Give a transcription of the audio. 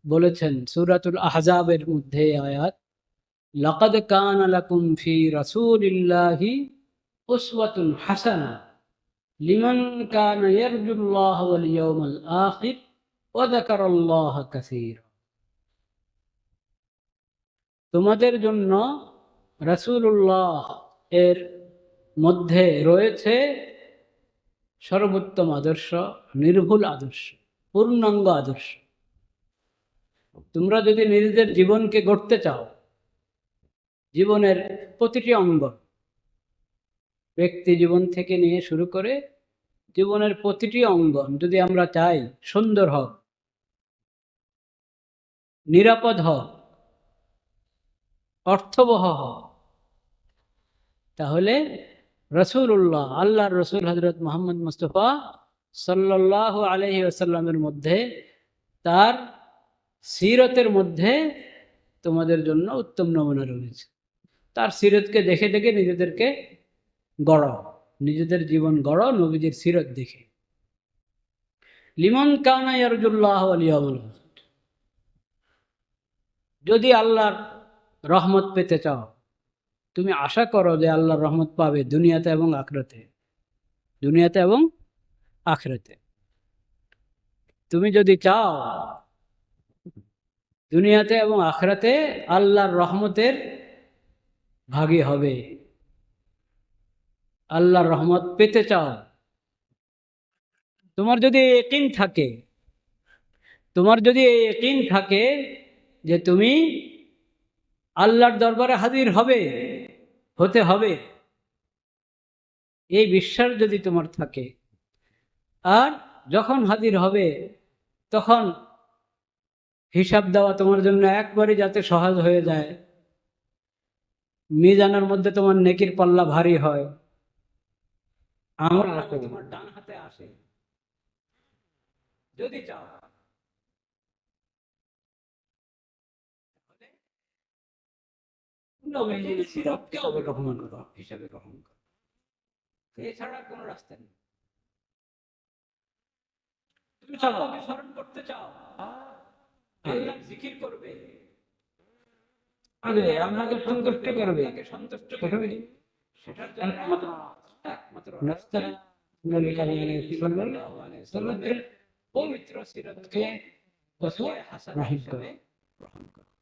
বলেছেন সূরাতুল আহজাবের মধ্যে আয়াত, লাকাদ কানা লাকুম ফি রাসূলিল্লাহি উসওয়াতুন হাসানাহ লিমান কানা ইয়ারজুল্লাহ ওয়াল ইয়াউমাল আখির ওয়া যাকারাল্লাহ কাসীরা। তোমাদের জন্য রাসূলুল্লাহ এর মধ্যে রয়েছে সর্বোত্তম আদর্শ, নির্ভুল আদর্শ, পূর্ণাঙ্গ আদর্শ। তোমরা যদি নিজেদের জীবনকে গড়তে চাও, জীবনের প্রতিটি অঙ্গ, ব্যক্তি জীবন থেকে নিয়ে শুরু করে জীবনের প্রতিটি অঙ্গ যদি আমরা চাই সুন্দর হোক, নিরাপদ হোক, অর্থবহ হোক, তাহলে রাসূলুল্লাহ, আল্লাহর রসুল হযরত মুহাম্মদ মুস্তাফা সাল্লাল্লাহু আলাইহি ওয়াসাল্লামের মধ্যে, তার সিরতের মধ্যে তোমাদের জন্য উত্তম নমুনা রয়েছে। তার সিরতকে দেখে দেখে নিজেদেরকে গড়ো, নিজেদের জীবন গড়ো নবীজির সিরত দেখে। লিমান কানা ইয়ারজুল্লাহ ওয়াল ইয়াউমাল আখির, যদি আল্লাহর রহমত পেতে চাও, তুমি আশা করো যে আল্লাহর রহমত পাবে দুনিয়াতে এবং আখিরাতে, দুনিয়াতে এবং আখিরাতে। তুমি যদি চাও দুনিয়াতে এবং আখিরাতে আল্লাহর রহমতের ভাগী হবে, আল্লাহর রহমত পেতে চাও, তোমার যদি ইয়াকিন থাকে, তোমার যদি ইয়াকিন থাকে যে তুমি আল্লাহর দরবারে হাজির হতে হবে, এই বিশ্বাস যদি তোমার থাকে, আর যখন হাজির হবে তখন হিসাব দেওয়া তোমার জন্য একবারে যাতে সহজ হয়ে যায়, মিজানের মধ্যে তোমার নেকির পাল্লা ভারী হয়, আমল তোমার ডান হাতে আসে, যদি চাও নবীজির সিরাতকে অবলম্বন করো, হিসাবে গ্রহণ করো, এছাড়া কোনো রাস্তা নেই। তুমি আল্লাহকে স্মরণ করতে চাও, আল্লাহর জিকির করবে, আরে আপনাকে সন্তুষ্ট করবে, সন্তুষ্ট করবে, সেটার জন্য একমাত্র রাস্তা নবী সাল্লাল্লাহু আলাইহি ওয়াসাল্লামের পবিত্র সিরাতকে উসওয়া হাসানাহ হিসেবে গ্রহণ করো।